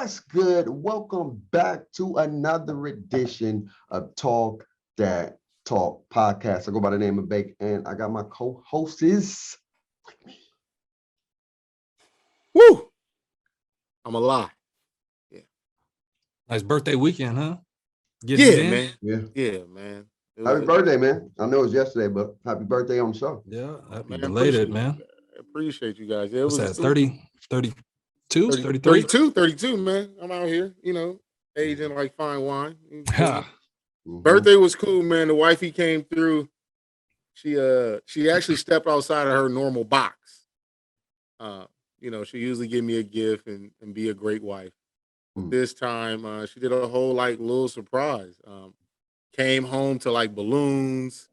What's good? Welcome back to another edition of Talk That Talk podcast. I go by the name of Bake, and I got my co-hosts. Woo! I'm a lie. Yeah. Nice birthday weekend, huh? Man. Yeah. Yeah, man. Happy birthday, man. I know it was yesterday, but happy birthday on the show. Yeah, happy man, belated, man. I appreciate you guys. Yeah, What's that, 32, 33? 32, man. I'm out here, aging like fine wine. Mhm. Birthday was cool, man. The wifey came through. She actually stepped outside of her normal box. She usually give me a gift and be a great wife. But this time, she did a whole little surprise. Came home to balloons.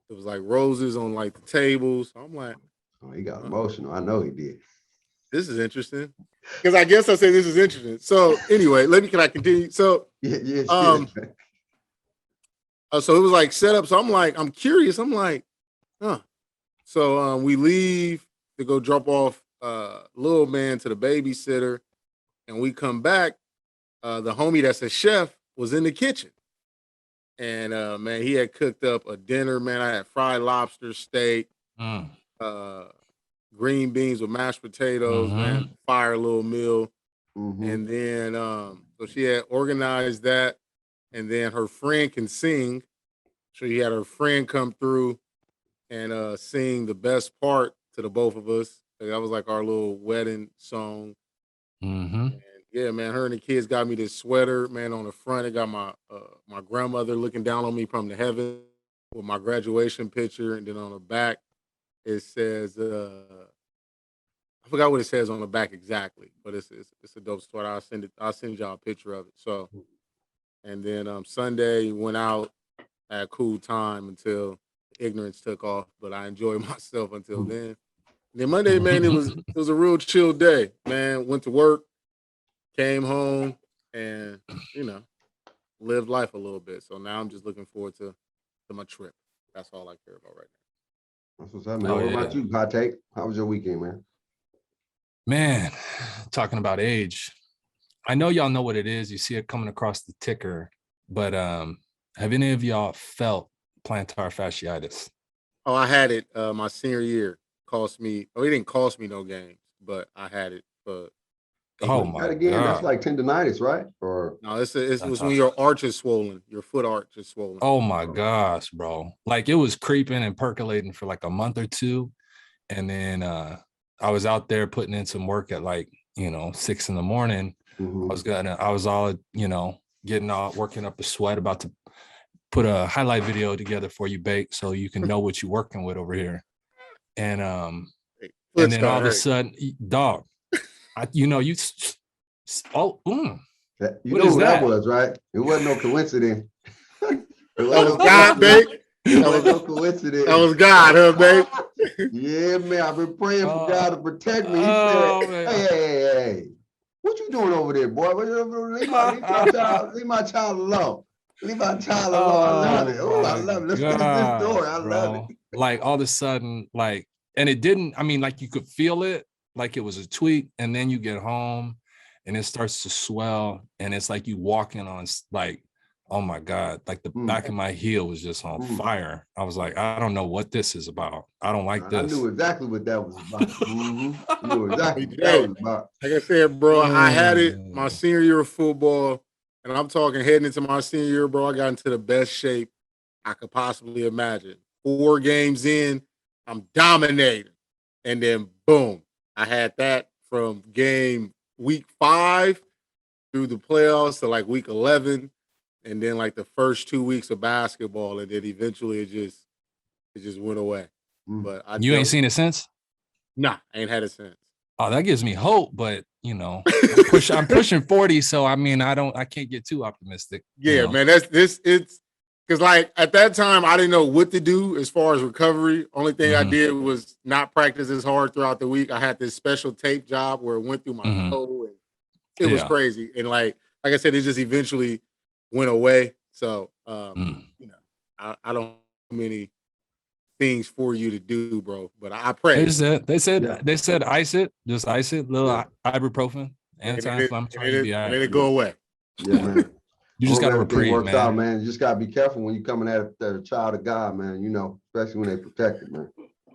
It was roses on the tables. I'm like, Oh, he got emotional. I know he did. this is interesting. Because I guess I say this is interesting. So anyway, can I continue? So Yeah. so it was set up. So I'm curious. I'm like, huh. So we leave to go drop off little man to the babysitter, and we come back. The homie that's a chef was in the kitchen. And man, he had cooked up a dinner, man. I had fried lobster, steak, green beans with mashed potatoes, man. Fire little meal. And then so she had organized that, and then her friend can sing. So she had her friend come through and sing the best part to the both of us. That was our little wedding song. And yeah, man, her and the kids got me this sweater, man. On the front, it got my my grandmother looking down on me from the heaven with my graduation picture, and then on the back it says, I forgot what it says on the back exactly, but it's a dope sweater. I'll send y'all a picture of it. So, and then Sunday went out, had a cool time until ignorance took off, but I enjoyed myself until then. And then Monday, man, it was a real chill day, man. Went to work, came home, and lived life a little bit. So now I'm just looking forward to my trip. That's all I care about right now. That's what's up, man. What about you, Hot Take? How was your weekend, man? Man, talking about age. I know y'all know what it is. You see it coming across the ticker, but have any of y'all felt plantar fasciitis? Oh, I had it my senior year. It didn't cost me no games, but I had it for Oh my That again, God. that's like tendonitis, right? Or no, it was when your arch is swollen, your foot arch is swollen. Oh my gosh, bro. It was creeping and percolating for a month or two. And then I was out there putting in some work at 6 in the morning. I was all, working up a sweat, about to put a highlight video together for you, Bake, so you can know what you're working with over here. And then all of a sudden, dog, you know who that was, right? It wasn't no coincidence. That was God, babe. It was no coincidence. That was God, huh, babe? Yeah, man. I've been praying for God to protect me. He said, hey, what you doing over there, boy? Leave my child alone. Leave my child alone. I love it. Oh, I love it. Let's finish this story. I love it. All of a sudden, and it didn't, you could feel it, it was a tweak, and then you get home and it starts to swell, and it's like you walking on, oh my God, the back of my heel was just on fire. I was like, I don't know what this is about. I don't like this. I knew exactly what that was about. I knew exactly what that was about. Like I said, bro, I had it my senior year of football, and I'm talking heading into my senior year, bro. I got into the best shape I could possibly imagine. 4 games in, I'm dominating. And then boom, I had that from week 5 through the playoffs to week 11. And then the first 2 weeks of basketball, and then eventually it just went away. But you ain't seen it since? Nah, I ain't had it since. Oh, that gives me hope, but I'm pushing 40, so I can't get too optimistic. Yeah, man, it's because at that time I didn't know what to do as far as recovery. Only thing I did was not practice as hard throughout the week. I had this special tape job where it went through my toe, and it was crazy. And like I said, it just eventually went away. So I don't have many things for you to do, bro. But I pray. They said ice it, just ice it, little ibuprofen, Anti-inflammatory, you'll be all and right. it'll go away. Yeah, man. You just got to everything reprieve, works man. out, man. You just gotta be careful when you're coming at a child of God, man. Especially when they protect it, man.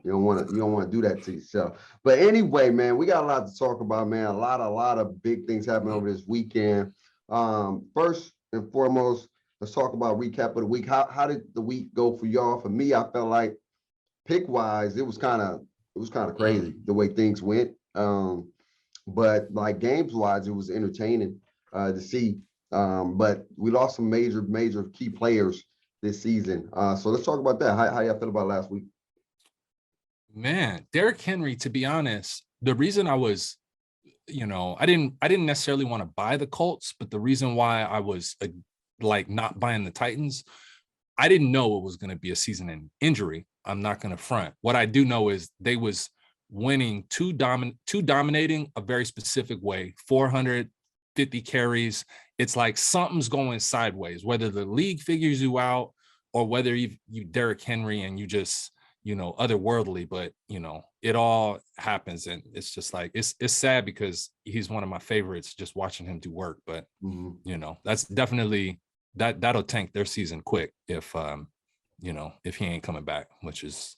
You don't want to do that to yourself. But anyway, man, we got a lot to talk about, man. A lot of big things happening over this weekend. First and foremost, let's talk about recap of the week. How did the week go for y'all? For me, I felt like pick wise, it was kind of crazy the way things went. But like games wise, it was entertaining to see. But we lost some major key players this season. So let's talk about that. How y'all feel about last week? Man, Derrick Henry, to be honest, the reason I was, I didn't necessarily want to buy the Colts, but the reason why I was like not buying the Titans, I didn't know it was going to be a season-ending injury. I'm not going to front. What I do know is they was winning too dominating a very specific way, 450 carries. It's like something's going sideways, whether the league figures you out or whether you Derrick Henry and you just, otherworldly, but it all happens. And it's just like, it's sad because he's one of my favorites, just watching him do work. But, that's definitely, that'll tank their season quick if he ain't coming back, which is,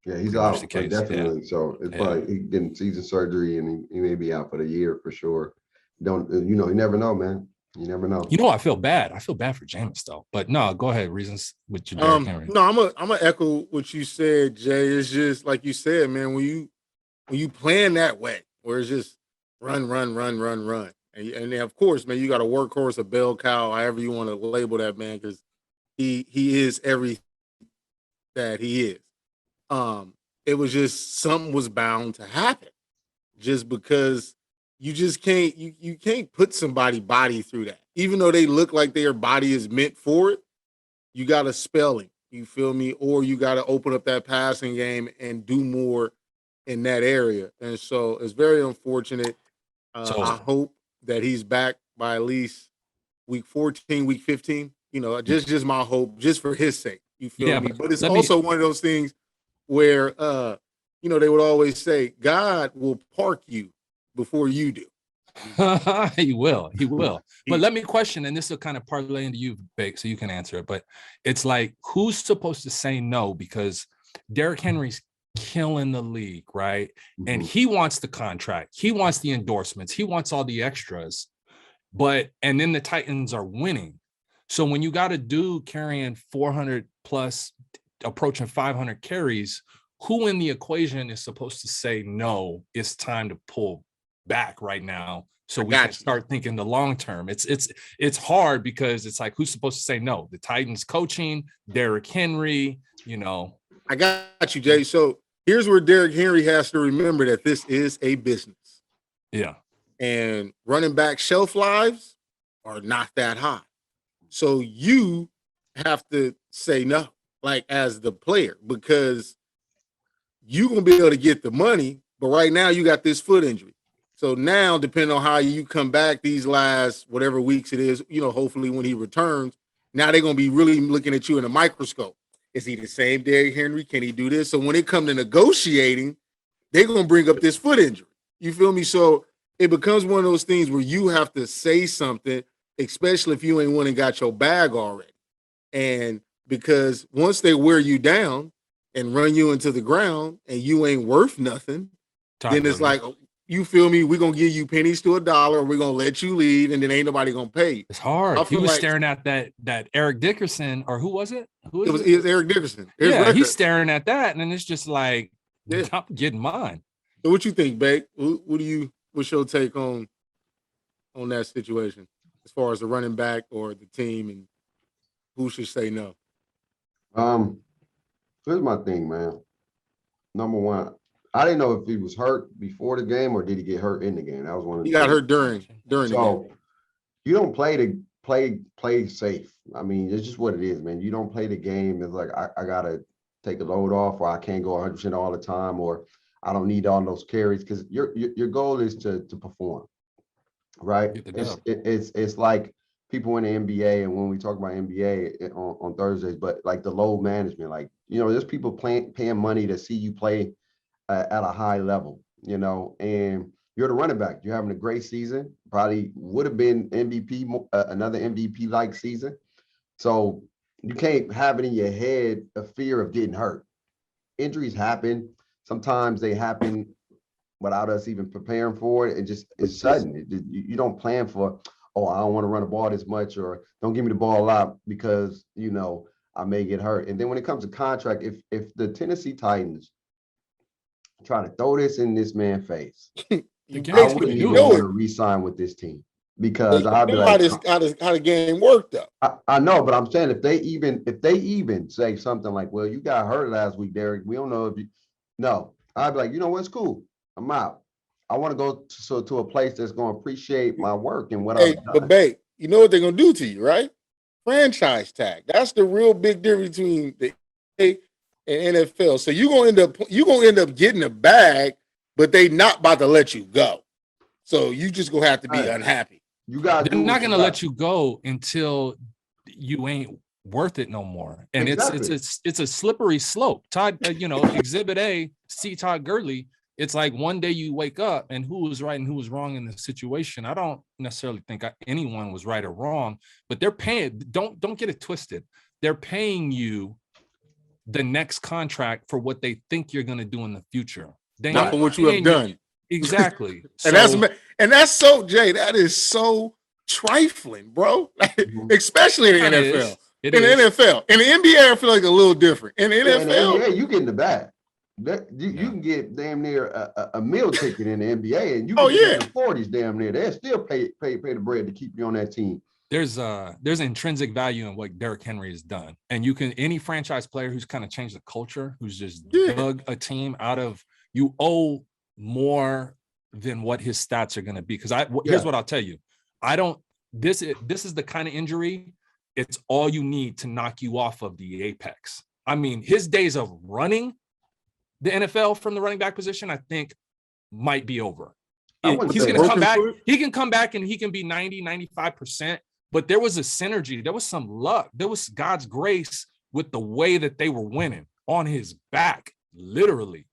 he's out the case. Definitely. Yeah. So it's probably he getting season surgery and he may be out for the year for sure. You never know, man. You never know. I feel bad. I feel bad for Jameis though. But no, go ahead. Reasons with your Derrick Henry. No, I'm gonna echo what you said, Jay. It's just like you said, man. When you plan that way, where it's just run, and of course, man, you got a workhorse, a bell cow, however you want to label that man, because he is everything that he is. It was just something was bound to happen, just because. You just can't you can't put somebody body through that. Even though they look like their body is meant for it, you got to spell it. You feel me? Or you got to open up that passing game and do more in that area. And so it's very unfortunate. I hope that he's back by at least week 14, week 15. Just my hope, just for his sake. You feel me? But it's also one of those things where they would always say, God will park you before you do. He will. But let me question, and this will kind of parlay into you, Bake, so you can answer it. But it's like, who's supposed to say no? Because Derrick Henry's killing the league, right? And he wants the contract. He wants the endorsements. He wants all the extras. And then the Titans are winning. So when you got a dude carrying 400 plus, approaching 500 carries, who in the equation is supposed to say, no, it's time to pull back right now so we can start thinking the long term? It's hard because it's like, who's supposed to say no? The Titans coaching, Derrick Henry, I got you, Jay. So here's where Derrick Henry has to remember that this is a business. Yeah. And running back shelf lives are not that high. So you have to say no, like as the player, because you're gonna be able to get the money, but right now you got this foot injury. So now, depending on how you come back these last whatever weeks it is, hopefully when he returns, now they're going to be really looking at you in a microscope. Is he the same Derrick Henry? Can he do this? So when it comes to negotiating, they're going to bring up this foot injury. You feel me? So it becomes one of those things where you have to say something, especially if you ain't won and got your bag already. And because once they wear you down and run you into the ground and you ain't worth nothing, then it's like, you feel me? We're going to give you pennies to a dollar, or we're going to let you leave, and then ain't nobody going to pay you. It's hard. He was staring at that Eric Dickerson, or who was it? It was Eric Dickerson. He's staring at that, and it's just like, I'm getting mine. So what you think, Bake? What's your take on that situation as far as the running back or the team, and who should say no? Here's my thing, man. Number one, I didn't know if he was hurt before the game or did he get hurt in the game. That was one of the He got hurt during the game. You don't play safe. I mean, it's just what it is, man. You don't play the game. It's like I gotta take the load off, or I can't go 100% all the time, or I don't need all those carries, because your goal is to perform, right? It's like people in the NBA, and when we talk about NBA on Thursdays, but like the load management, like there's people paying money to see you play at a high level, and You're the running back. You're having a great season. Probably would have been MVP, another MVP-like season. So you can't have it in your head a fear of getting hurt. Injuries happen. Sometimes they happen without us even preparing for it. It's sudden. You don't plan for, oh, I don't want to run the ball this much, or don't give me the ball a lot because, I may get hurt. And then when it comes to contract, if the Tennessee Titans try to throw this in this man's face, I wouldn't even want to re-sign with this team because I'd be like, how the game worked though. I know, but I'm saying if they even say something like, well, you got hurt last week, Derrick. We don't know if you. No, I'd be like, you know what's cool. I'm out. I want to go to a place that's going to appreciate my work and what I've done. But babe, you know what they're going to do to you, right? Franchise tag. That's the real big difference between the NBA and NFL. So you're going to end up getting a bag, but they not about to let you go. So you just going to have to be unhappy. They're not going to let you go until you ain't worth it no more. And it's a slippery slope. Todd, Exhibit A, see Todd Gurley. It's like one day you wake up and who was right and who was wrong in the situation. I don't necessarily think anyone was right or wrong, but they're paying. Don't get it twisted. They're paying you the next contract for what they think you're going to do in the future. Not for what you have done. Exactly. and that's so, Jay, that is so trifling, bro. Especially in the NFL. In the NFL. In the NBA, I feel like a little different. In the NFL, you get in the bag. You can get damn near a meal ticket in the NBA, and you can get in the 40s damn near. They still pay the bread to keep you on that team. There's intrinsic value in what Derrick Henry has done, and you can any franchise player who's kind of changed the culture, who's just dug a team out of. You owe more than what his stats are going to be. Because here's what I'll tell you. This is the kind of injury. It's all you need to knock you off of the apex. I mean, his days of running the NFL from the running back position, I think, might be over. He's going to come back. He can come back and he can be 90, 95%. But there was a synergy. There was some luck. There was God's grace with the way that they were winning on his back, literally.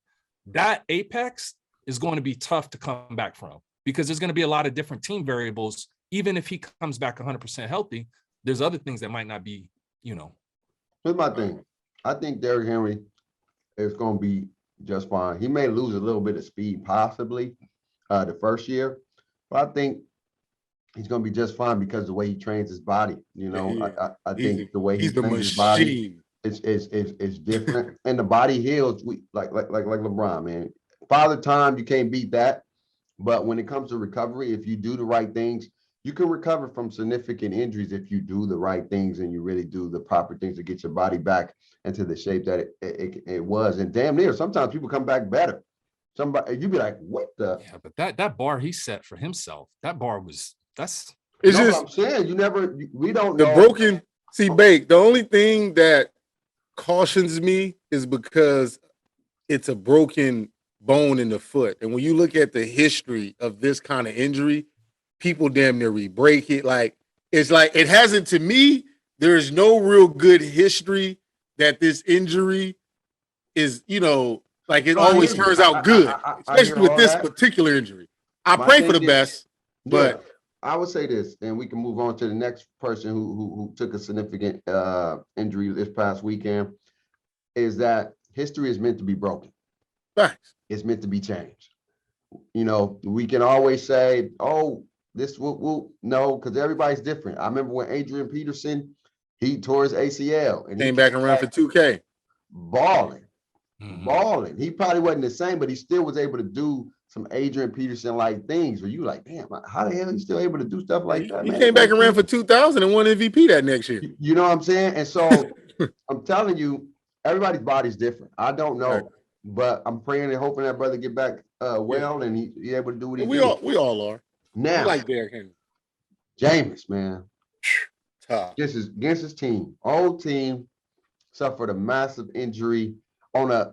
That apex is going to be tough to come back from because there's going to be a lot of different team variables. Even if he comes back 100% healthy, there's other things that might not be, Here's my thing. I think Derrick Henry is going to be just fine. He may lose a little bit of speed possibly the first year, but I think he's going to be just fine because the way he trains his body. I think the way he trains his body is different, and the body heals. Like LeBron, man. Father time, you can't beat that. But when it comes to recovery, if you do the right things, you can recover from significant injuries if you do the right things and you really do the proper things to get your body back into the shape that it was. And damn near, sometimes people come back better. Somebody, you'd be like, what the? Yeah, but that bar he set for himself, that bar was, that's. It's just, what I'm saying, we don't know. The broken, Bake, the only thing that cautions me is because it's a broken bone in the foot. And when you look at the history of this kind of injury, people damn near re-break it. It's like it hasn't, to me, there is no real good history that this injury is, it always turns out good, especially with this particular injury. I pray for the best, but I would say this, and we can move on to the next person who took a significant injury this past weekend, is that history is meant to be broken. Facts. It's meant to be changed. We can always say, oh, this will no, because everybody's different. I remember when Adrian Peterson, he tore his ACL and came back around for 2K. Balling. He probably wasn't the same, but he still was able to do some Adrian Peterson-like things where you like, damn, how the hell are you still able to do stuff like that, man? He came back around for 2000 and won MVP that next year. You know what I'm saying? And so I'm telling you, everybody's body's different. I don't know. Right. But I'm praying and hoping that brother get back well and he able to do what he do. We all are. Now, we like Derrick Henry. Jameis, man. Tough. Against his team. Old team suffered a massive injury on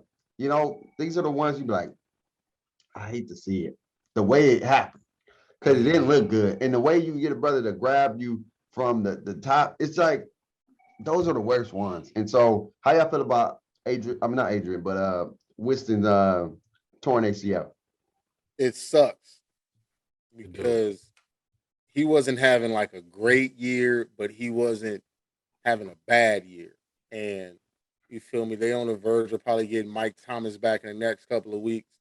these are the ones you be like, I hate to see it. The way it happened. Because it didn't look good. And the way you get a brother to grab you from the top, it's like, those are the worst ones. And so how y'all feel about Winston's torn ACL? It sucks. because he wasn't having like a great year, but he wasn't having a bad year. And you feel me? They on the verge of probably getting Mike Thomas back in the next couple of weeks.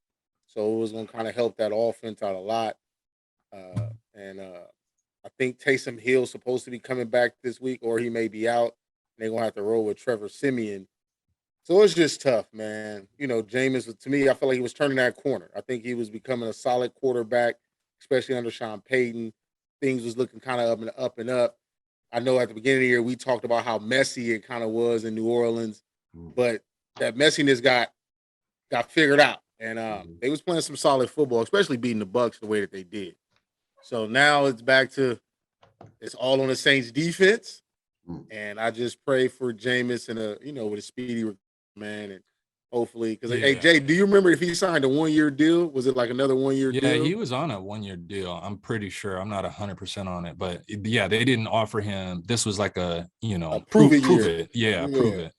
So it was going to kind of help that offense out a lot. And I think Taysom Hill's supposed to be coming back this week, or he may be out. They're going to have to roll with Trevor Siemian. So it's just tough, man. You know, Jameis, to me, I feel like he was turning that corner. I think he was becoming a solid quarterback, especially under Sean Payton. Things was looking kind of up and up. I know at the beginning of the year, we talked about how messy it kind of was in New Orleans, but that messiness got figured out. And they was playing some solid football, especially beating the Bucs the way that they did. So now it's back to it's all on the Saints defense. And I just pray for Jameis and with a speedy man, and hopefully because hey Jay, do you remember if he signed a 1-year deal? Was it like another 1-year deal? Yeah, he was on a 1-year deal. I'm pretty sure. I'm not 100% on it, but yeah, they didn't offer him. This was like a prove it. Yeah, prove it.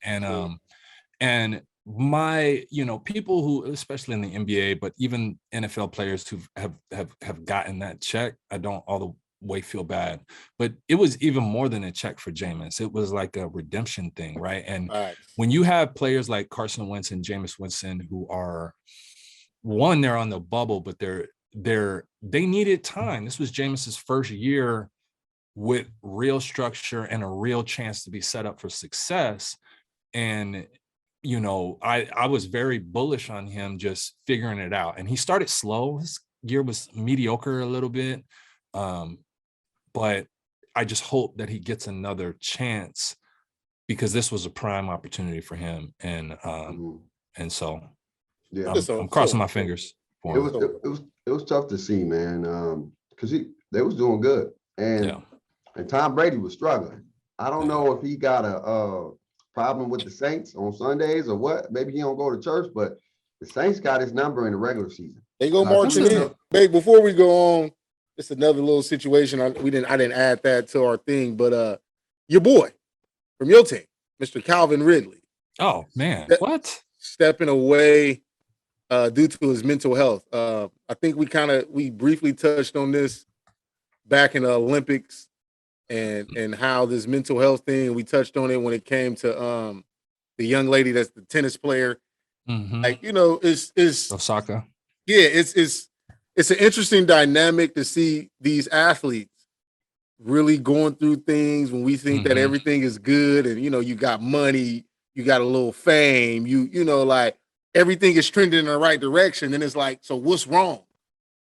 And my people who, especially in the NBA, but even NFL players who have gotten that check, I don't all the way feel bad, but it was even more than a check for Jameis. It was like a redemption thing, right? And when you have players like Carson Wentz and Jameis Winston who are they're on the bubble, but they needed time. This was Jameis's first year with real structure and a real chance to be set up for success. And I was very bullish on him just figuring it out. And he started slow. His year was mediocre a little bit. But I just hope that he gets another chance because this was a prime opportunity for him. And so I'm crossing my fingers for him. It was tough to see, man, because they was doing good. And Tom Brady was struggling. I don't know if he got a problem with the Saints on Sundays or what. Maybe he don't go to church, but the Saints got his number in the regular season. They go marching in. Babe, before we go on, it's another little situation. I didn't add that to our thing, but your boy from your team, Mr. Calvin Ridley. Oh man, what? Stepping away due to his mental health. I think we briefly touched on this back in the Olympics and how this mental health thing. We touched on it when it came to the young lady that's the tennis player. Mm-hmm. Like it's Osaka. Yeah, it's an interesting dynamic to see these athletes really going through things when we think that everything is good and you got money, you got a little fame, like everything is trending in the right direction. And it's like, so what's wrong?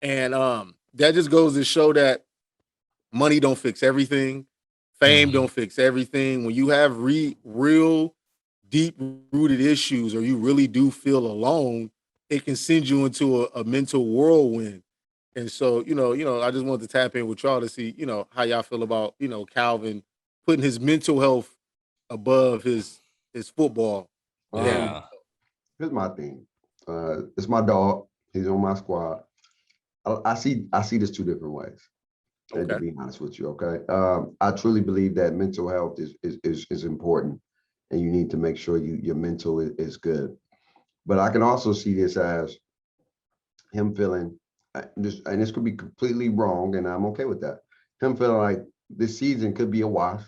And that just goes to show that money don't fix everything, fame don't fix everything. When you have real deep rooted issues or you really do feel alone, it can send you into a mental whirlwind. And so, I just wanted to tap in with y'all to see, how y'all feel about, Calvin putting his mental health above his football. Here's my thing. It's my dog. He's on my squad. I see this two different ways. Okay. To be honest with you, okay. I truly believe that mental health is important, and you need to make sure your mental is good. But I can also see this as him feeling, and this could be completely wrong, and I'm okay with that. Him feeling like this season could be a wash,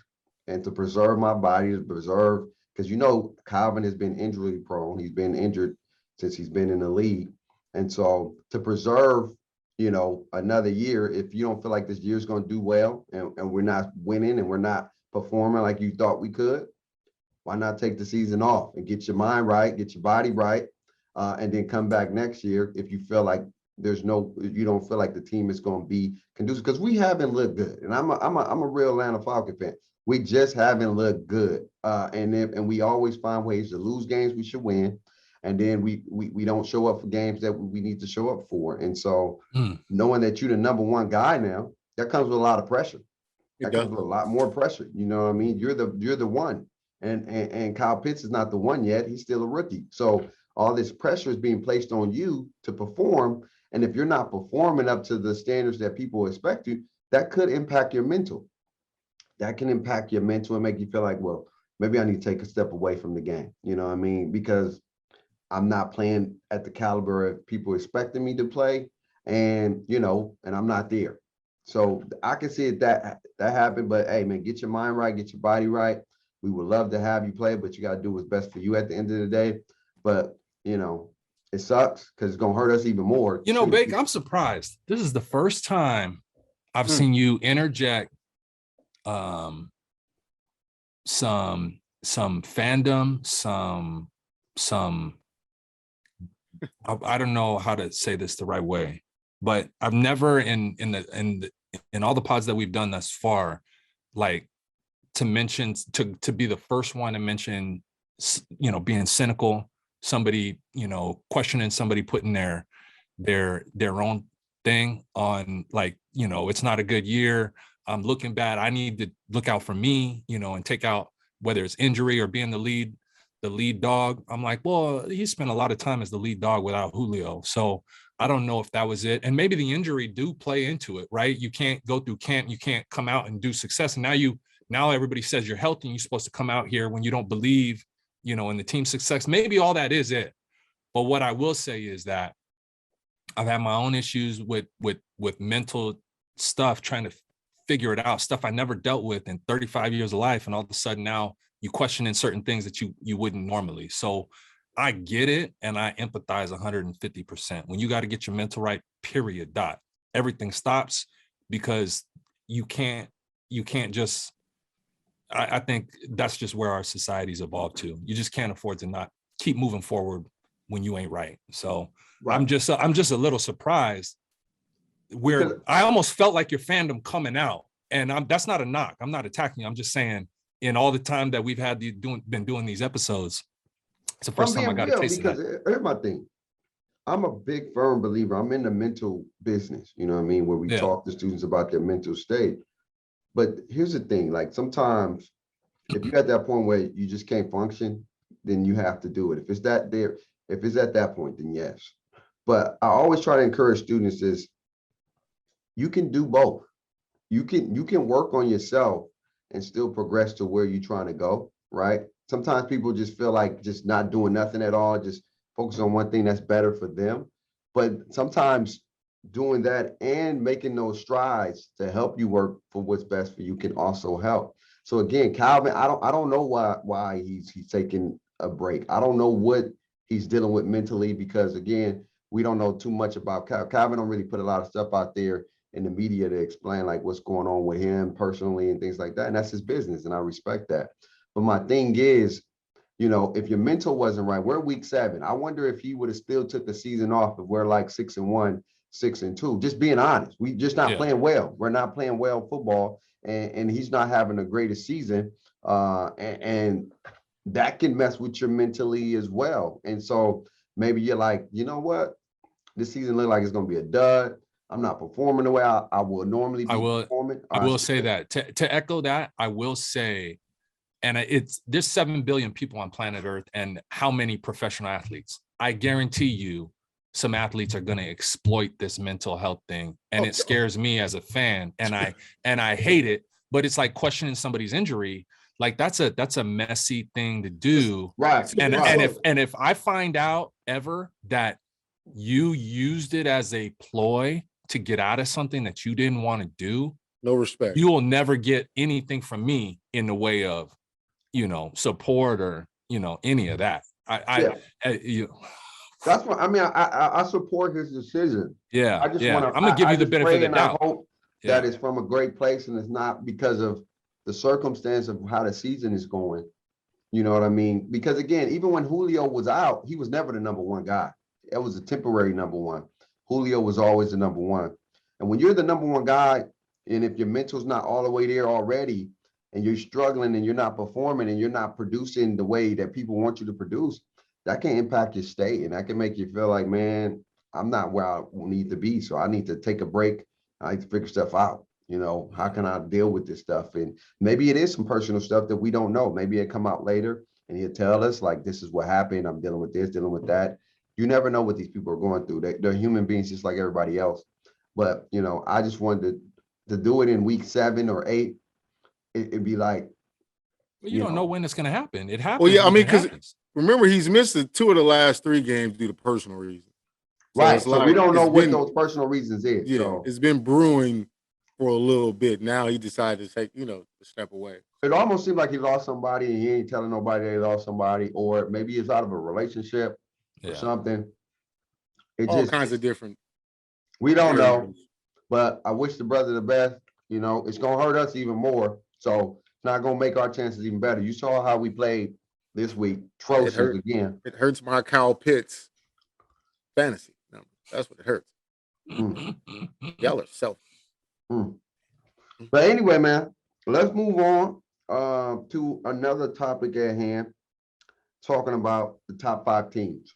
and to preserve my body, because Calvin has been injury prone. He's been injured since he's been in the league. And so to preserve, another year, if you don't feel like this year is going to do well and we're not winning and we're not performing like you thought we could, why not take the season off and get your mind right, get your body right, and then come back next year if you feel like you don't feel like the team is going to be conducive, because we haven't looked good. And I'm a real Atlanta Falcon fan. We just haven't looked good. And we always find ways to lose games we should win. And then we don't show up for games that we need to show up for. And so knowing that you're the number one guy now, that comes with a lot of pressure. That comes with a lot more pressure. You know what I mean? You're the one. And Kyle Pitts is not the one yet. He's still a rookie. So all this pressure is being placed on you to perform. And if you're not performing up to the standards that people expect you, that could impact your mental. That can impact your mental and make you feel like, well, maybe I need to take a step away from the game. You know what I mean? Because I'm not playing at the caliber of people expecting me to play. and and I'm not there. So I can see it that happened. But hey, man, get your mind right, get your body right. We would love to have you play, but you got to do what's best for you at the end of the day. But it sucks because it's gonna hurt us even more. Bake, I'm surprised. This is the first time I've seen you interject some fandom, some I don't know how to say this the right way, but I've never in all the pods that we've done thus far, like to mention to be the first one to mention being cynical, somebody questioning somebody putting their own thing on, like it's not a good year, I'm looking bad, I need to look out for me, and take out whether it's injury or being the lead dog. I'm like, well, he spent a lot of time as the lead dog without Julio, so I don't know if that was it. And maybe the injury do play into it, right? You can't go through camp, you can't come out and do success, and now everybody says you're healthy and you're supposed to come out here when you don't believe in the team's success. Maybe all that is it. But what I will say is that I've had my own issues with mental stuff, trying to figure it out, stuff I never dealt with in 35 years of life. And all of a sudden now you questioning certain things that you wouldn't normally. So I get it. And I empathize 150%. When you got to get your mental right, period, dot. Everything stops, because you can't just, I think that's just where our society's evolved to. You just can't afford to not keep moving forward when you ain't right. So right. I'm just a little surprised where I almost felt like your fandom coming out, and that's not a knock. I'm not attacking you. I'm just saying, in all the time that we've had been doing these episodes, it's the first time I got a taste of that. Here's my thing. I'm a big firm believer. I'm in the mental business, you know what I mean? Where we talk to students about their mental state. But here's the thing, like sometimes if you're at that point where you just can't function, then you have to do it. If it's at that point, then yes. But I always try to encourage students is you can do both. You can work on yourself and still progress to where you're trying to go, right? Sometimes people just feel like just not doing nothing at all, just focus on one thing that's better for them. But sometimes doing that and making those strides to help you work for what's best for you can also help. So again, Calvin, I don't know why he's taking a break. I don't know what he's dealing with mentally, because again, we don't know too much about Calvin. Don't really put a lot of stuff out there in the media to explain like what's going on with him personally and things like that. And that's his business, and I respect that. But my thing is, if your mental wasn't right, we're week 7. I wonder if he would have still took the season off if we're like 6-1, 6-2. Just being honest, we just not playing well. We're not playing well football, and he's not having the greatest season. And that can mess with your mentally as well. And so maybe you're like, you know what? This season looks like it's going to be a dud. I'm not performing the way I will normally be performing. I will say that. To echo that, I will say, and there's 7 billion people on planet Earth, and how many professional athletes? I guarantee you some athletes are going to exploit this mental health thing. And it scares me as a fan, and I hate it, but it's like questioning somebody's injury. Like that's a messy thing to do. Right. And if I find out ever that you used it as a ploy to get out of something that you didn't want to do, no respect. You will never get anything from me in the way of, support or, any of that. That's what I mean. I support his decision. Yeah. I'm gonna give you the benefit of the doubt. I hope that it's from a great place and it's not because of the circumstance of how the season is going. You know what I mean? Because again, even when Julio was out, he was never the number one guy. It was a temporary number one. Julio was always the number one. And when you're the number one guy, and if your mental's not all the way there already, and you're struggling and you're not performing and you're not producing the way that people want you to produce, that can impact your state. And that can make you feel like, man, I'm not where I need to be. So I need to take a break. I need to figure stuff out. How can I deal with this stuff? And maybe it is some personal stuff that we don't know. Maybe it come out later and he'll tell us like, this is what happened. I'm dealing with this, dealing with that. You never know what these people are going through. They're human beings just like everybody else. But, I just wanted to do it in week 7 or 8. It'd be like, you don't know when it's going to happen. It happens. Well, yeah, I mean, because remember, he's missed 2 of the last 3 games due to personal reasons. Right. So we don't know what those personal reasons is. Yeah, so it's been brewing for a little bit. Now he decided to take, to step away. It almost seemed like he lost somebody and he ain't telling nobody that he lost somebody, or maybe he's out of a relationship or something. All kinds of different. We don't know, but I wish the brother the best. It's going to hurt us even more. So it's not going to make our chances even better. You saw how we played this week. Atrocious again. It hurts my Kyle Pitts fantasy number. That's what it hurts. Y'all are selfish. But anyway, man, let's move on to another topic at hand, talking about the top 5 teams.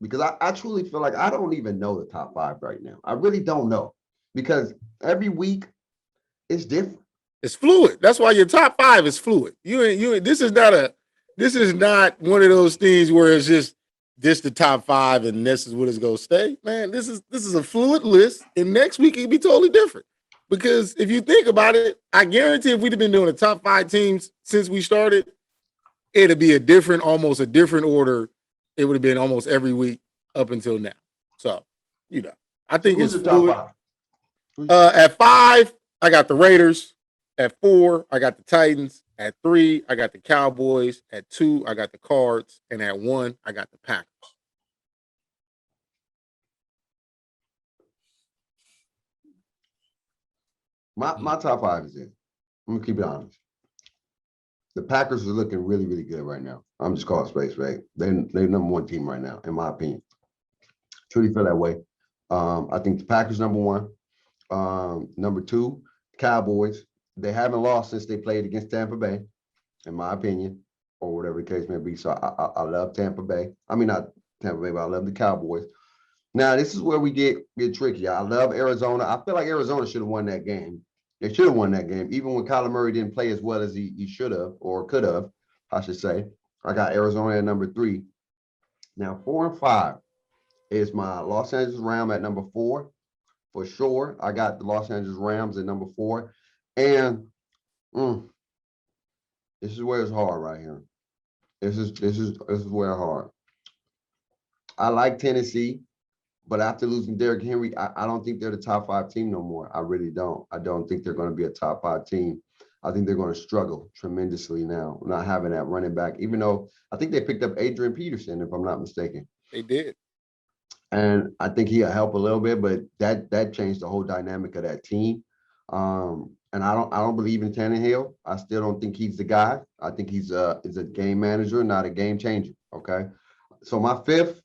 Because I truly feel like I don't even know the top 5 right now. I really don't know. Because every week it's different. It's fluid. That's why your top 5 is fluid. This is not one of those things where it's just this the top 5 and this is what it's gonna stay. Man, this is a fluid list, and next week it'll be totally different. Because if you think about it, I guarantee if we'd have been doing the top 5 teams since we started, it'd be almost a different order. It would have been almost every week up until now. So, I think it's fluid. At 5, I got the Raiders. At 4, I got the Titans. At 3, I got the Cowboys. At 2, I got the Cards. And at 1, I got the Packers. My top 5 is in. I'm gonna keep it honest. The Packers are looking really, really good right now. I'm just calling space, right? They're number 1 team right now, in my opinion. Truly feel that way. I think the Packers number 1. Number 2, Cowboys. They haven't lost since they played against Tampa Bay, in my opinion, or whatever the case may be. So I love Tampa Bay. I mean, not Tampa Bay, but I love the Cowboys. Now, this is where we get tricky. I love Arizona. I feel like Arizona should have won that game. They should have won that game, even when Kyler Murray didn't play as well as he should have, or could have, I should say. I got Arizona at number 3. Now, 4 and 5 is my Los Angeles Rams at number 4. For sure, I got the Los Angeles Rams at number 4. And this is where it's hard right here. This is where it's hard. I like Tennessee. But after losing Derrick Henry, I don't think they're the top 5 team no more. I really don't. I don't think they're going to be a top 5 team. I think they're going to struggle tremendously now, not having that running back, even though I think they picked up Adrian Peterson, if I'm not mistaken. They did. And I think he'll help a little bit, but that changed the whole dynamic of that team. And I don't believe in Tannehill. I still don't think he's the guy. I think he's a game manager, not a game changer. Okay. So my 5th,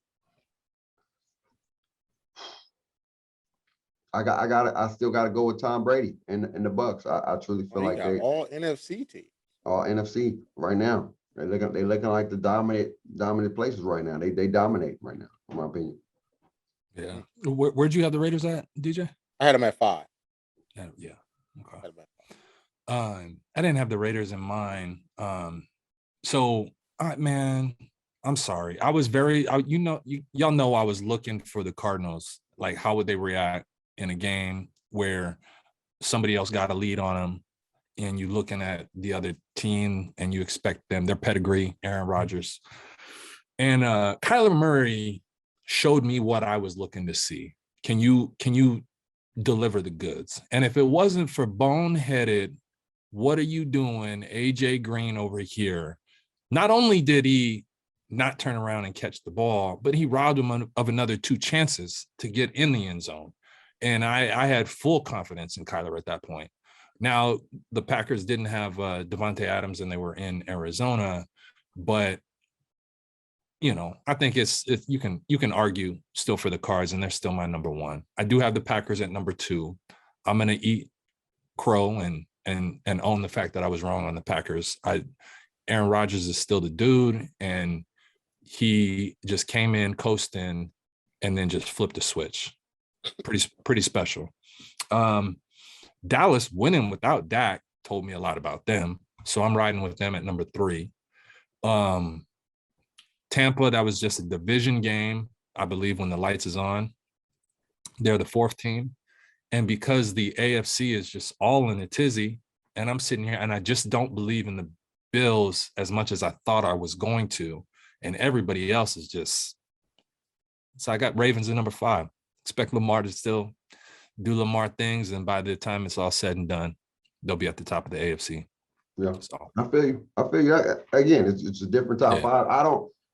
I still got to go with Tom Brady and the Bucs. I truly feel like they all NFC teams. All NFC right now. They looking like the dominant places right now. They dominate right now, in my opinion. Yeah. Where'd you have the Raiders at, DJ? I had them at 5. Yeah. Okay. I didn't have the Raiders in mind. Man, I'm sorry. I was y'all know I was looking for the Cardinals. Like, how would they react in a game where somebody else got a lead on them, and you're looking at the other team and you expect their pedigree, Aaron Rodgers. And Kyler Murray showed me what I was looking to see. Can you deliver the goods? And if it wasn't for boneheaded, what are you doing, AJ Green over here? Not only did he not turn around and catch the ball, but he robbed him of another 2 chances to get in the end zone. And I had full confidence in Kyler at that point. Now, the Packers didn't have Devontae Adams and they were in Arizona, but I think it's you can argue still for the Cards, and they're still my number 1. I do have the Packers at number 2. I'm gonna eat crow and own the fact that I was wrong on the Packers. Aaron Rodgers is still the dude, and he just came in coasting and then just flipped a switch. Pretty special. Dallas winning without Dak told me a lot about them, so I'm riding with them at number 3. Tampa, that was just a division game, I believe, when the lights is on. They're the 4th team. And because the AFC is just all in a tizzy, and I'm sitting here and I just don't believe in the Bills as much as I thought I was going to, and everybody else is just. So I got Ravens at number 5. expect Lamar to still do Lamar things, and by the time it's all said and done, they'll be at the top of the AFC. Yeah, so. I feel you. Again, it's a different top five.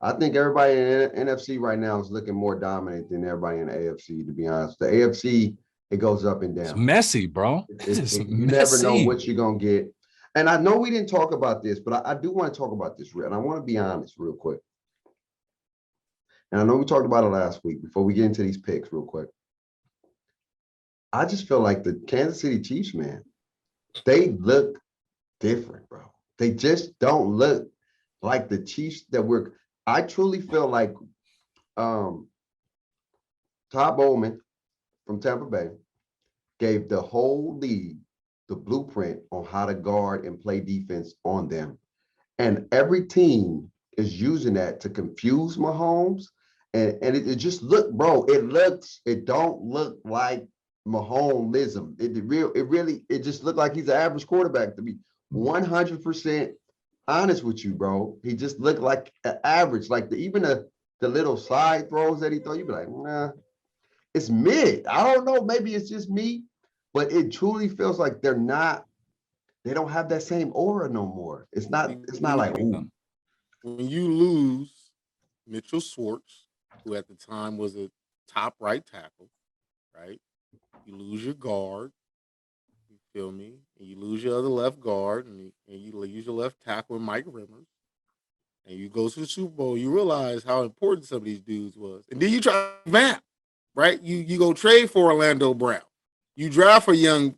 I think everybody in the NFC right now is looking more dominant than everybody in the AFC, to be honest. The AFC, it goes up and down. It's messy, bro. You never know what you're going to get. And I know we didn't talk about this, but I do want to talk about this, and I want to be honest real quick. And I know we talked about it last week before we get into these picks real quick. I just feel like the Kansas City Chiefs, man, they look different, bro. They just don't look like the Chiefs that I truly feel like Todd Bowman from Tampa Bay gave the whole league the blueprint on how to guard and play defense on them. And every team is using that to confuse Mahomes. And it just bro, it don't look like Mahomes-ism. It just looked like he's an average quarterback, to be 100% honest with you, bro. He just looked like an average. Like even the little side throws that he throw, you'd be like, nah, it's mid. I don't know. Maybe it's just me, but it truly feels like they don't have that same aura no more. It's not like, ooh. When you lose Mitchell Schwartz, who at the time was a top right tackle, right? You lose your guard, you feel me? And you lose your other left guard, and you lose your left tackle, Mike Rimmers, and you go to the Super Bowl, you realize how important some of these dudes was. And then you try to vamp, right? You go trade for Orlando Brown. You draft a young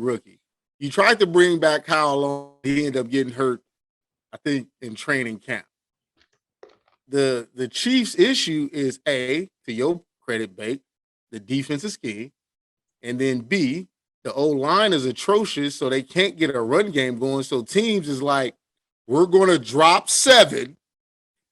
rookie. You tried to bring back Kyle Long. He ended up getting hurt, I think, in training camp. The Chiefs' issue is A, to your credit, Bake, the defensive scheme, and then B, the O-line is atrocious, so they can't get a run game going. So teams is like, we're going to drop 7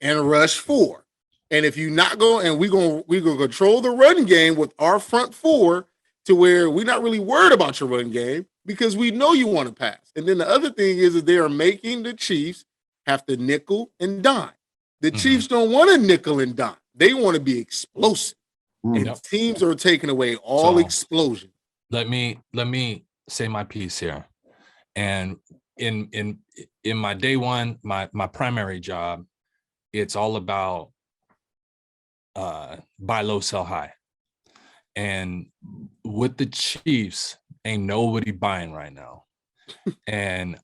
and rush 4. And if you're not going, and we're going to control the run game with our front 4 to where we're not really worried about your run game because we know you want to pass. And then the other thing is that they are making the Chiefs have to nickel and dime. The Chiefs don't want to nickel and dime. They want to be explosive. And teams are taking away all explosion. Let me say my piece here. And in my day one, my primary job, it's all about buy low, sell high. And with the Chiefs, ain't nobody buying right now. And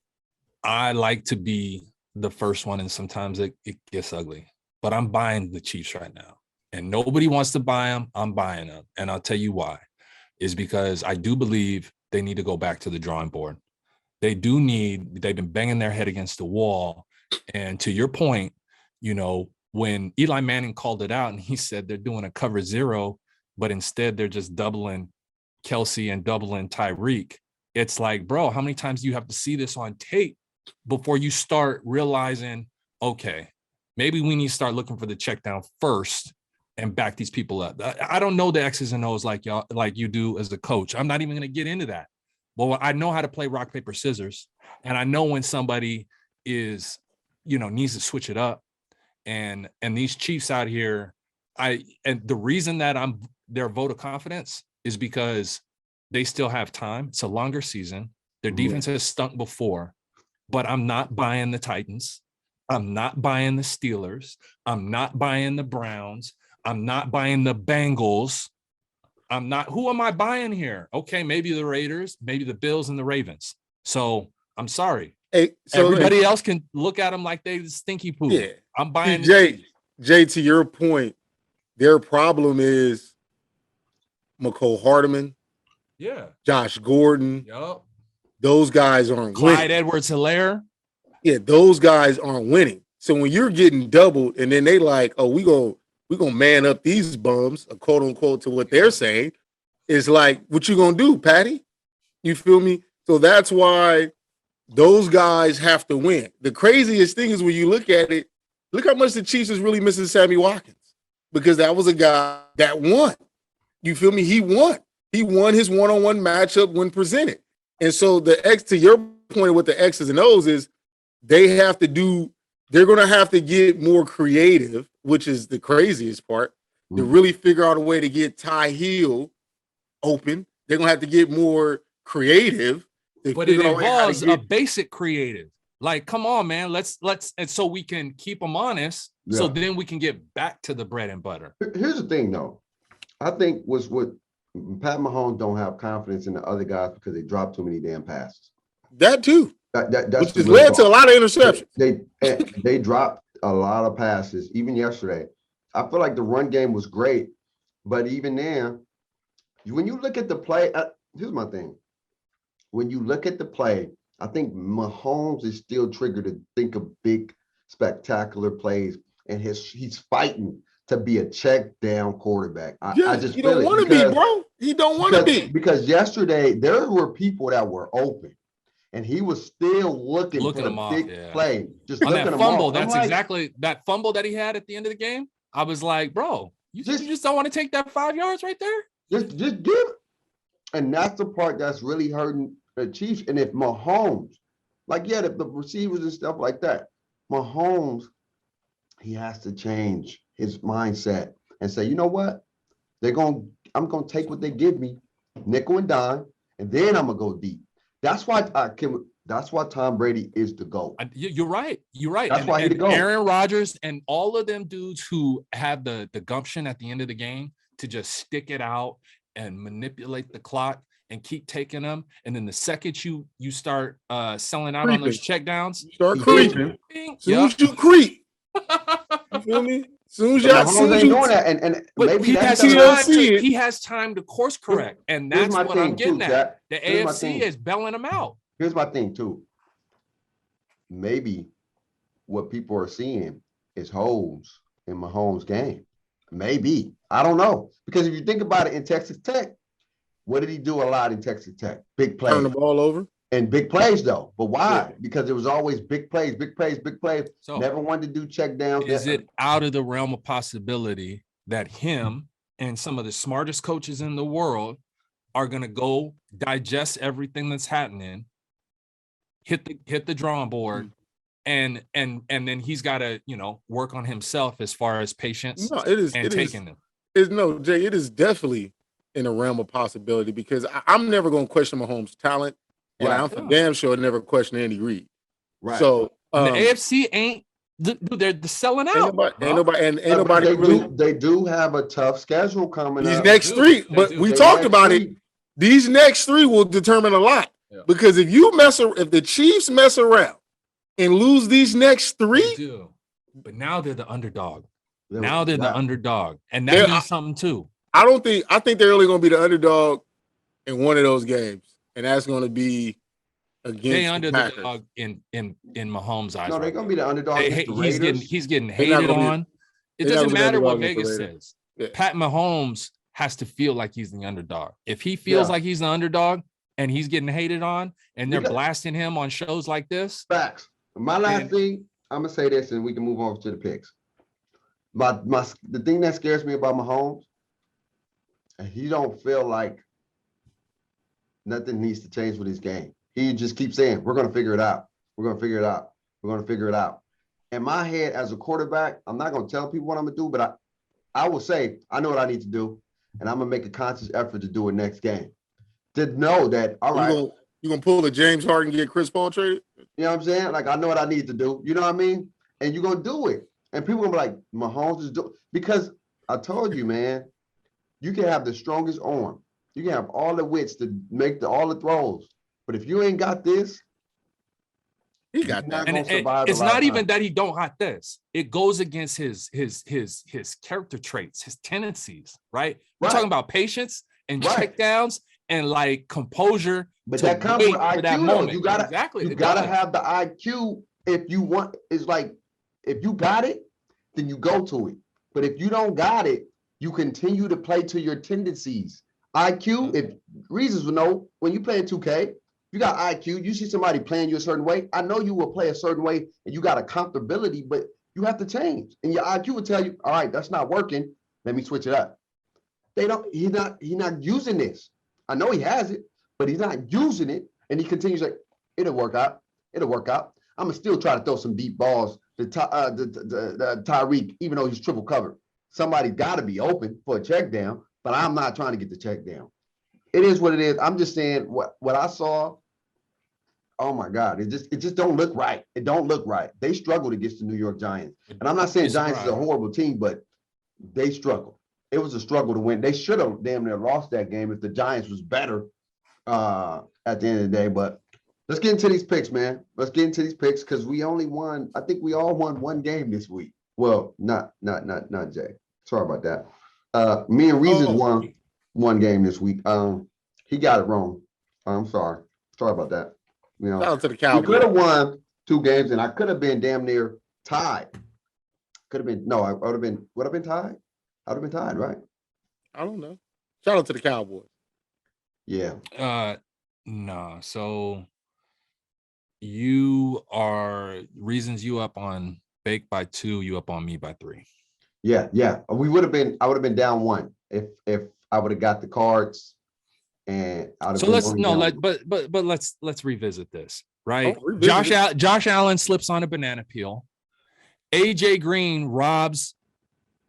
I like to be the first one, and sometimes it gets ugly. But I'm buying the Chiefs right now. And nobody wants to buy them. I'm buying them. And I'll tell you why. Is because I do believe they need to go back to the drawing board. They've been banging their head against the wall. And to your point, when Eli Manning called it out and he said they're doing a cover 0, but instead they're just doubling Kelsey and doubling Tyreek. It's like, bro, how many times do you have to see this on tape before you start realizing, okay, maybe we need to start looking for the check down first and back these people up. I don't know the X's and O's like y'all, like you do as a coach. I'm not even going to get into that. Well, I know how to play rock, paper, scissors. And I know when somebody is, needs to switch it up. And these Chiefs out here, and the reason that I'm their vote of confidence is because they still have time. It's a longer season. Their defense has stunk before, but I'm not buying the Titans. I'm not buying the Steelers. I'm not buying the Browns. I'm not buying the Bengals. Who am I buying here? Okay, maybe the Raiders, maybe the Bills and the Ravens. So I'm sorry. Hey, everybody else can look at them like they stinky poo. Yeah. I'm buying Jay, to your point, their problem is McCole Hardman, Josh Gordon. Yep. Those guys aren't Clyde winning. Edwards-Helaire. Yeah, those guys aren't winning. So when you're getting doubled and then they like, oh, we gonna man up these bums, quote unquote, to what they're saying, is like, what you gonna do, Patty? You feel me? So that's why those guys have to win. The craziest thing is when you look at it, look how much the Chiefs is really missing Sammy Watkins, because that was a guy that won. You feel me? He won. He won his one-on-one matchup when presented. And so to your point with the X's and O's is they're going to have to get more creative, which is the craziest part, to really figure out a way to get Ty Hill open. They're gonna have to get more creative. But it involves a basic creative. Like, come on, man. Let's and so we can keep them honest. Yeah. So then we can get back to the bread and butter. Here's the thing, though. I think what Pat Mahomes don't have confidence in the other guys because they drop too many damn passes. That too. That's which has led to a lot of interceptions. They dropped a lot of passes, even yesterday. I feel like the run game was great, but even then, when you look at the play, here's my thing. When you look at the play, I think Mahomes is still triggered to think of big, spectacular plays, and he's fighting to be a check down quarterback. I just he don't want to be, bro. He don't want to be. Because yesterday there were people that were open, and he was still looking for the big play. Just on that fumble. That's exactly that fumble that he had at the end of the game. I was like, bro, you just don't want to take that 5 yards right there? Just give it. And that's the part that's really hurting the Chiefs. And if Mahomes, the receivers and stuff like that, Mahomes, he has to change his mindset and say, you know what? I'm gonna take what they give me, nickel and dime, and then I'm gonna go deep. That's why Tom Brady is the GOAT. You're right. That's why he's the GOAT. Aaron Rodgers and all of them dudes who have the gumption at the end of the game to just stick it out and manipulate the clock and keep taking them. And then the second you start selling out on those check downs, you start creeping. Soon as you creep, you feel me? Soon as you doing that, and maybe he has time to course correct, and that's what I'm getting at. The AFC is bailing him out. Here's my thing too. Maybe what people are seeing is holes in Mahomes' game. Maybe. I don't know. Because if you think about it in Texas Tech, what did he do a lot in Texas Tech? Big plays. Turn the ball over. And big plays, though. But why? Yeah. Because it was always big plays. So never wanted to do check downs. Is it out of the realm of possibility that him and some of the smartest coaches in the world are going to go digest everything that's happening, hit the drawing board, and then he's got to, work on himself as far as patience taking them? Jay, it is definitely in a realm of possibility because I'm never going to question Mahomes' talent. And I'm for damn sure never question Andy Reid. Right. So the AFC ain't they're selling out. Ain't nobody really. They do have a tough schedule coming up. These next three, but we talked about it. These next three will determine a lot because if the Chiefs mess around and lose these next three, but now they're the underdog. Now they're the underdog, and that means something too. I think they're only going to be the underdog in one of those games. And that's going to be against the underdog in Mahomes' eyes. No, they're going to be the underdog. He's getting hated on. It doesn't matter what Vegas says. Yeah. Pat Mahomes has to feel like he's the underdog. If he feels like he's the underdog and he's getting hated on, and they're blasting him on shows like this. Facts. My last thing, I'm gonna say this, and we can move on to the picks. The thing that scares me about Mahomes, he don't feel like nothing needs to change with his game. He just keeps saying, we're going to figure it out. We're going to figure it out. We're going to figure it out. In my head, as a quarterback, I'm not going to tell people what I'm going to do, but I will say, I know what I need to do, and I'm going to make a conscious effort to do it next game. To know that, all right. You're going to pull the James Harden and get Chris Paul traded? You know what I'm saying? Like, I know what I need to do. You know what I mean? And you're going to do it. And people going to be like, Mahomes is doing, because I told you, man, you can have the strongest arm. You can have all the wits to make all the throws, but if you ain't got this, he got that. And it's not even that he don't got this. It goes against his character traits, his tendencies. Right? We're talking about patience and checkdowns and like composure. But that comes with IQ. You gotta have the IQ if you want. It's like if you got it, then you go to it. But if you don't got it, you continue to play to your tendencies. IQ, if reasons will know, when you play in 2K, you got IQ, you see somebody playing you a certain way. I know you will play a certain way and you got a comfortability, but you have to change. And your IQ will tell you, all right, that's not working. Let me switch it up. He's not using this. I know he has it, but he's not using it. And he continues like, it'll work out. I'm gonna still try to throw some deep balls to Tyreek, even though he's triple covered. somebody got to be open for a check down, but I'm not trying to get the check down. It is what it is. I'm just saying what I saw. Oh my God, it just don't look right. It don't look right. They struggled against the New York Giants. And I'm not saying Giants is a horrible team, but they struggled. It was a struggle to win. They should have damn near lost that game if the Giants was better at the end of the day. But let's get into these picks, man. Let's get into these picks because we only won, I think we all won one game this week. Well, not Jay. Sorry about that. Me and Reason won one game this week. He got it wrong. I'm sorry. Sorry about that. You know, shout out to the Cowboys. We could have won 2 games, and I could have been damn near tied. Could have been I would have been tied. I would have been tied, right? I don't know. Shout out to the Cowboys. Yeah. No. So you are Reasons you up on Bake by 2, you up on me by 3. Yeah. I would have been down 1 if I would have got the cards. And so let's revisit this, right? Josh Allen slips on a banana peel. AJ Green robs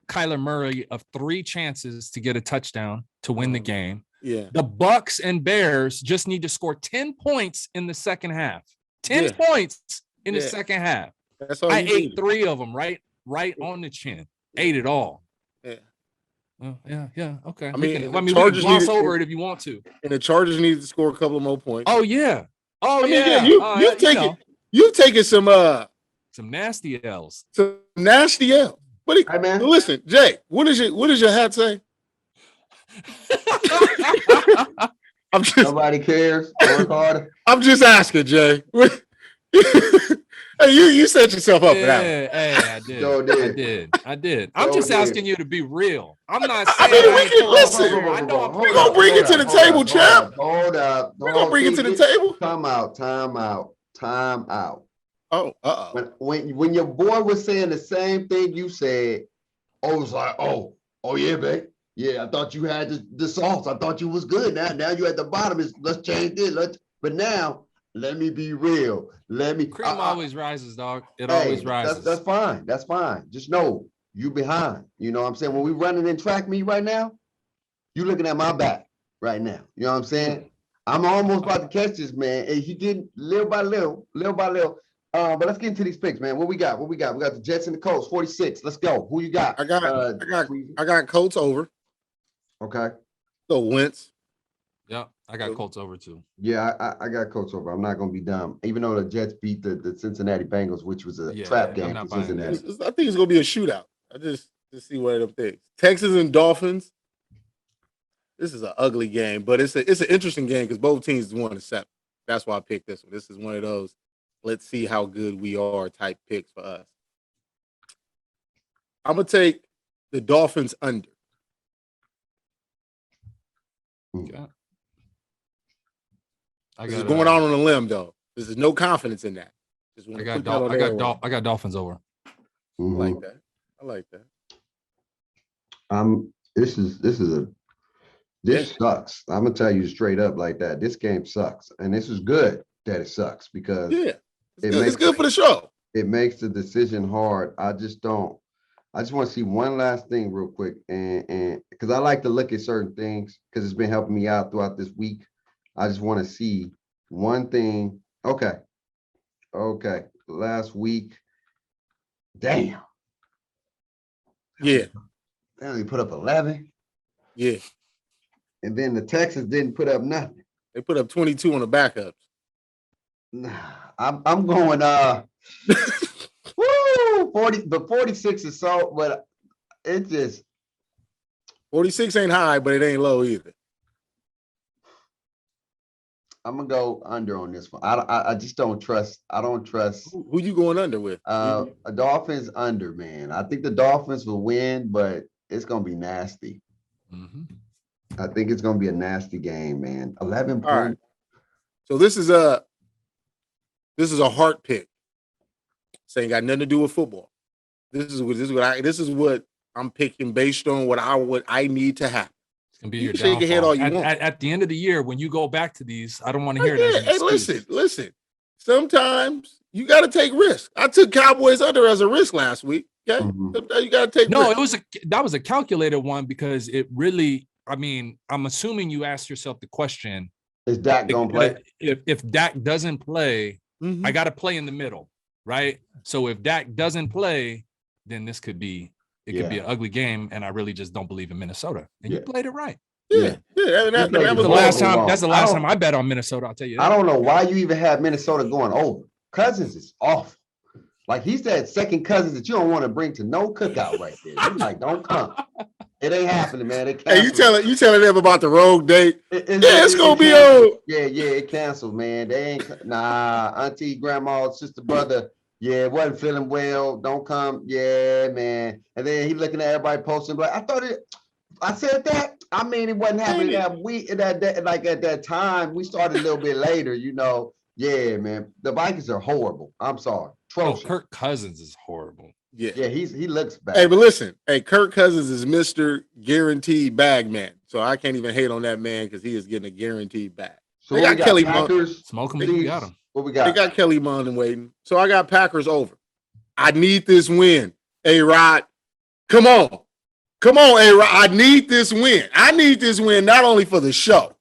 Kyler Murray of 3 chances to get a touchdown to win the game. Yeah. The Bucks and Bears just need to score 10 points in the second half. 10 points in the second half. That's all I ate 3 of them right on the chin. Ate it all. Yeah. Yeah. Okay. I mean, we can gloss over it if you want to. And the Chargers need to score a couple of more points. Oh yeah. You've taken some nasty L's. Some nasty L's. But hey, man. Listen, Jay, what does your hat say? Nobody cares. Work harder. I'm just asking, Jay. Hey, you set yourself up for that. Hey, I did. I did. I'm just asking you to be real. I'm not saying We're gonna bring it to the table, champ. Hold up. We're gonna bring it to the table. Time out. Oh, When your boy was saying the same thing you said, I was like, oh yeah, babe. Yeah, I thought you had the sauce. I thought you was good. Now you at the bottom. Let's change this. But now, let me be real. Cream always rises, dog. It always rises. That's fine. That's fine. Just know you behind. You know what I'm saying? When we running in track meet right now, you looking at my back right now. You know what I'm saying? I'm almost about to catch this, man. And he did little by little. But let's get into these picks, man. What we got? We got the Jets and the Colts, 46. Let's go. Who you got? I got Colts over. Okay. So Wentz. Yeah, I got Colts over too. Yeah, I got Colts over. I'm not going to be dumb. Even though the Jets beat the Cincinnati Bengals, which was a trap game for Cincinnati. I think it's going to be a shootout. I just see what it thinks. Texans and Dolphins. This is an ugly game, but it's an interesting game because both teams won a 7. That's why I picked this one. This is one of those let's see how good we are type picks for us. I'm going to take the Dolphins under. Okay. This is going out on a limb, though. This is no confidence in that. I got Dolphins over. Mm-hmm. I like that. This sucks. I'm gonna tell you straight up like that. This game sucks, and this is good that it sucks because it's good for the show. It makes the decision hard. I just want to see one last thing real quick, and because I like to look at certain things because it's been helping me out throughout this week. I just want to see one thing. Okay. Last week. Damn. Yeah. They only put up 11. Yeah. And then the Texans didn't put up nothing. They put up 22 on the backups. Nah, I'm going 40, but 46 is so, but it just 46 ain't high, but it ain't low either. I'm gonna go under on this one. I just don't trust. I don't trust. Who you going under with? A Dolphins under, man. I think the Dolphins will win, but it's gonna be nasty. Mm-hmm. I think it's gonna be a nasty game, man. 11 points. All right. So this is a heart pick. Saying got nothing to do with football. This is what I'm picking based on what I need to happen. It's gonna be your downfall. Shake your head all you want. At the end of the year, when you go back to these, I don't want to hear that. Hey, listen. Sometimes you got to take risks. I took Cowboys under as a risk last week. Okay, you got to take. No, that was a calculated one because it really. I mean, I'm assuming you asked yourself the question: is Dak gonna play? If Dak doesn't play, I got to play in the middle, right? So if Dak doesn't play, then this could be could be an ugly game, and I really just don't believe in Minnesota. And you played it right. Yeah. That was the last time. That's the last time I bet on Minnesota. I'll tell you that. I don't know why you even have Minnesota going over. Cousins is awful. Like he's that second cousin that you don't want to bring to no cookout right there. You're like, don't come. It ain't happening, man. Hey, you telling them about the road date? It's gonna be old. Yeah, it canceled, man. They ain't auntie, grandma, sister, brother. Yeah, wasn't feeling well. Don't come. Yeah, man. And then he looking at everybody posting like, I said that. I mean, it wasn't happening that week. Like at that time, we started a little bit later. Yeah, man. The Vikings are horrible. I'm sorry. Kirk Cousins is horrible. Yeah, he looks bad. Hey, but listen, Kirk Cousins is Mr. Guaranteed Bag Man. So I can't even hate on that man because he is getting a guaranteed bag. So they got Kelly Mond. Smoke him, you got him. What we got? They got Kelly Mond waiting. So I got Packers over. I need this win. A-Rod, come on. Come on, A-Rod. I need this win. I need this win not only for the show.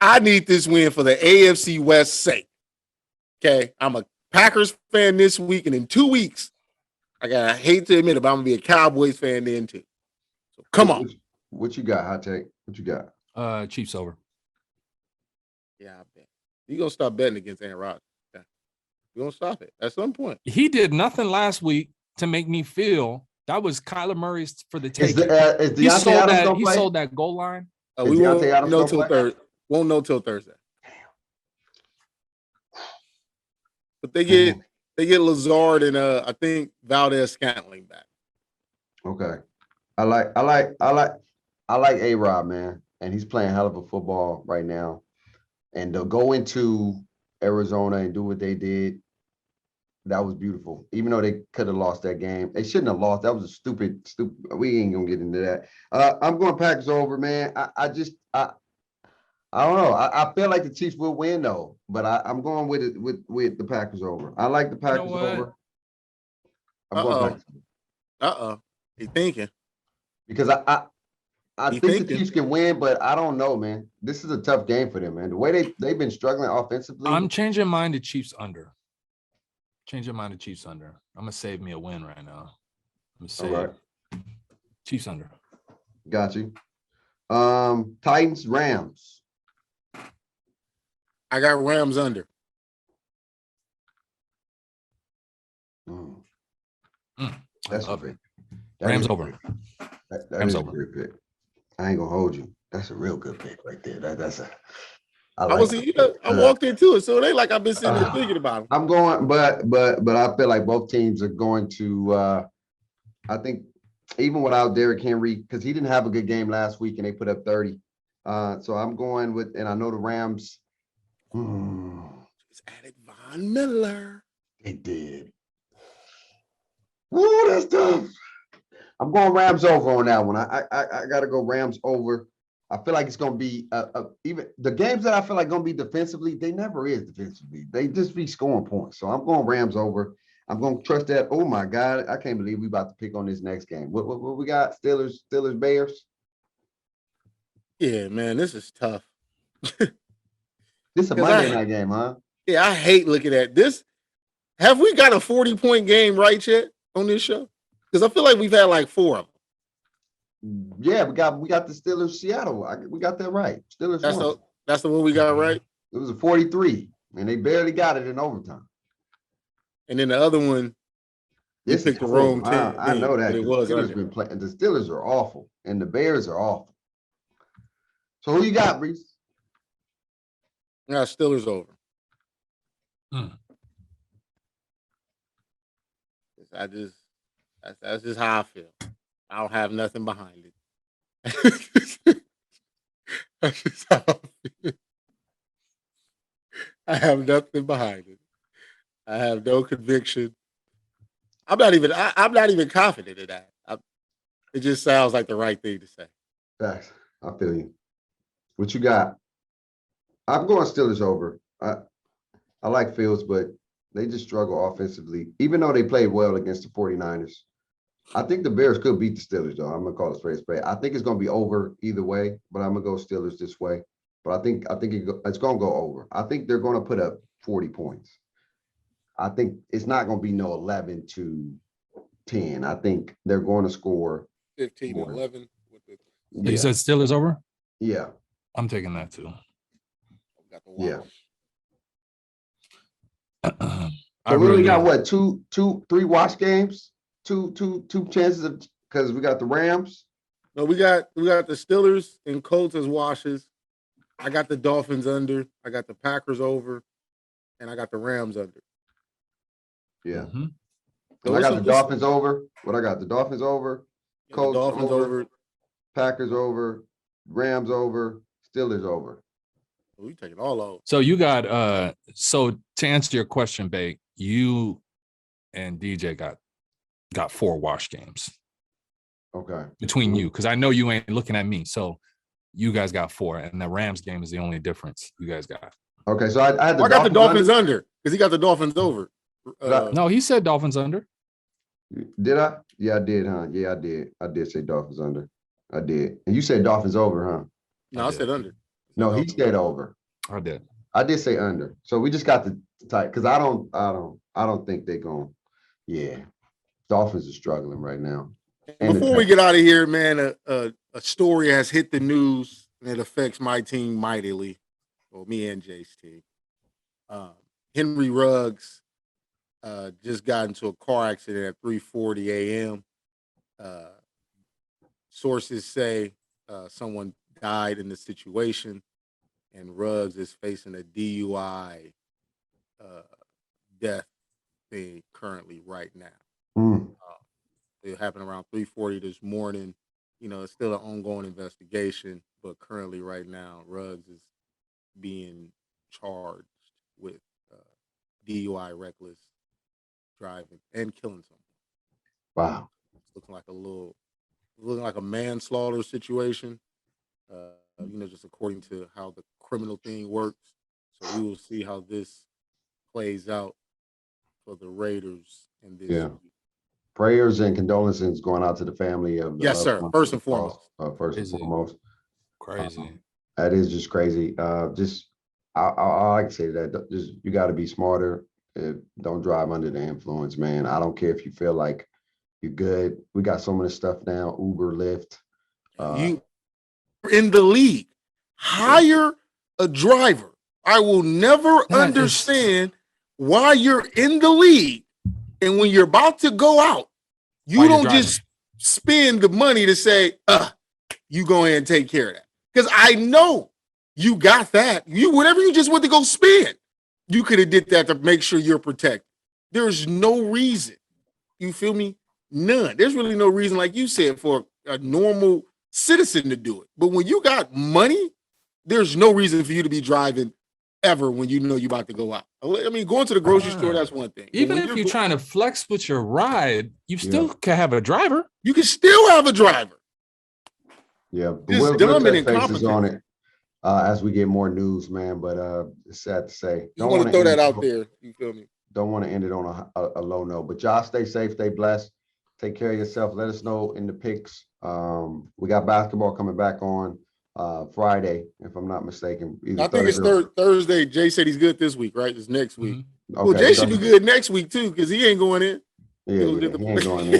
I need this win for the AFC West sake. Okay? I'm a Packers fan this week, and in 2 weeks, I hate to admit it, but I'm going to be a Cowboys fan then too. So come on. What you got, Hot Take? What you got? Chiefs over. Yeah, I bet. You're going to stop betting against Aaron Rodgers. Okay? You're going to stop it at some point. He did nothing last week to make me feel that was Kyler Murray's for the take. He sold that goal line. We won't know till Thursday. Won't know till Thursday. But they get Lazard and I think Valdez-Scantling back. Okay. I like A-Rod, man. And he's playing hell of a football right now. And to go into Arizona and do what they did, that was beautiful. Even though they could have lost that game. They shouldn't have lost. That was a stupid. We ain't gonna get into that. I'm going Packers over, man. I don't know. I feel like the Chiefs will win though, but I'm going with it with the Packers over. I like the Packers over. I'm going Packers. He's thinking. Because I think the Chiefs can win, but I don't know, man. This is a tough game for them, man. The way they've been struggling offensively. I'm changing mine to Chiefs under. I'm gonna save me a win right now. I'm gonna save Chiefs under. Got you. Titans, Rams. I got Rams under. That's a pick. Rams over. Rams over. Great pick. I ain't gonna hold you. That's a real good pick right there. I walked into it, so they like I've been sitting there thinking about them. I'm going, but I feel like both teams are going to. I think even without Derrick Henry, because he didn't have a good game last week, and they put up 30. So I'm going with, and I know the Rams. Just added Von Miller. They did. Woo, that's tough. I'm going Rams over on that one. I got to go Rams over. I feel like it's going to be even the games that I feel like going to be defensively, they never is defensively. They just be scoring points. So I'm going Rams over. I'm going to trust that. Oh, my God. I can't believe we about to pick on this next game. What we got? Steelers, Bears? Yeah, man, this is tough. This is a Monday night game, huh? Yeah, I hate looking at this. Have we got a 40-point game right yet on this show? Because I feel like we've had like 4 of them. Yeah, we got the Steelers Seattle. We got that right. Steelers. That's the one we got right. It was a 43, and they barely got it in overtime. And then the other one, you picked the wrong team. I know that. It was. The Steelers been playing. The Steelers are awful, and the Bears are awful. So who you got, Brees? I got Steelers over. That's just how I feel. I don't have nothing behind it. That's just how I feel. I have nothing behind it. I have no conviction. I'm not even confident in that. It just sounds like the right thing to say. Facts. I feel you. What you got? I'm going Steelers over. I like Fields, but they just struggle offensively, even though they played well against the 49ers. I think the Bears could beat the Steelers, though. I'm gonna call it straight spade. I think it's gonna be over either way, but I'm gonna go Steelers this way. But I think it's gonna go over. I think they're gonna put up 40 points. I think it's not gonna be no 11-10. I think they're going to score 15-11. You said Steelers over? Yeah. I'm taking that too. Yeah. I So we only really got what, three watch games? Two chances of, because we got the Rams. No, we got the Steelers and Colts as washes. I got the Dolphins under. I got the Packers over, and I got the Rams under. Yeah. Mm-hmm. And I got the Dolphins over. What I got? The Dolphins over. Colts Dolphins over. Packers over. Rams over. Steelers over. We taking all out. So you got so to answer your question, Bake, you and DJ got 4 wash games. Okay. Between you, because I know you ain't looking at me. So you guys got 4, and the Rams game is the only difference you guys got. Okay, so I got the Dolphins under because he got the Dolphins over. No, he said Dolphins under. Did I? Yeah, I did, huh? Yeah, I did. I did say Dolphins under. I did. And you said Dolphins over, huh? No, I said under. No, he said over. I did. I did say under. So we just got the tight because I don't think they're going. Yeah, Dolphins are struggling right now. And before we get out of here, man, a story has hit the news and it affects my team mightily. Well, me and Jay's team. Henry Ruggs just got into a car accident at 3:40 a.m. Sources say someone died in the situation, and Ruggs is facing a DUI death thing currently right now. It happened around 3:40 this morning. You know, it's still an ongoing investigation, but currently right now, Ruggs is being charged with DUI, reckless driving, and killing someone. Wow. It's looking like a manslaughter situation. You know, just according to how the criminal thing works. So we will see how this plays out for the Raiders in this week. Prayers and condolences going out to the family of the yes, sir. First and foremost. Crazy. That is just crazy. I like to say that just you got to be smarter. Don't drive under the influence, man. I don't care if you feel like you're good. We got so many stuff now. Uber, Lyft. You in the league. Hire a driver. I will never understand why you're in the league. And when you're about to go out, you don't just spend the money to say, you go ahead and take care of that. Because I know you got that. Whatever you just went to go spend, you could have did that to make sure you're protected. There's no reason. You feel me? None. There's really no reason, like you said, for a normal citizen to do it. But when you got money, there's no reason for you to be driving ever when you know you're about to go out. I mean, going to the grocery store, that's one thing. Even if you're trying to flex with your ride, you still can have a driver. You can still have a driver. Yeah. Just dumb and incompetent on it as we get more news, man. But it's sad to say. Don't want to throw that out there. You feel me? Don't want to end it on a low note. But y'all stay safe, stay blessed. Take care of yourself. Let us know in the picks. We got basketball coming back on Friday, if I'm not mistaken. I think it's Thursday. Jay said he's good this week, right? It's next week. Mm-hmm. Well, Jay should be good next week too, because he ain't going in. He ain't going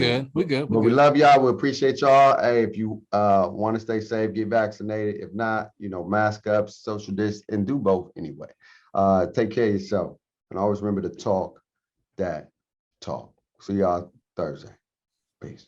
in. We good. But we love y'all. We appreciate y'all. Hey, if you want to stay safe, get vaccinated. If not, mask up, social distance, and do both anyway. Take care of yourself. And always remember to talk that talk. See y'all Thursday. Peace.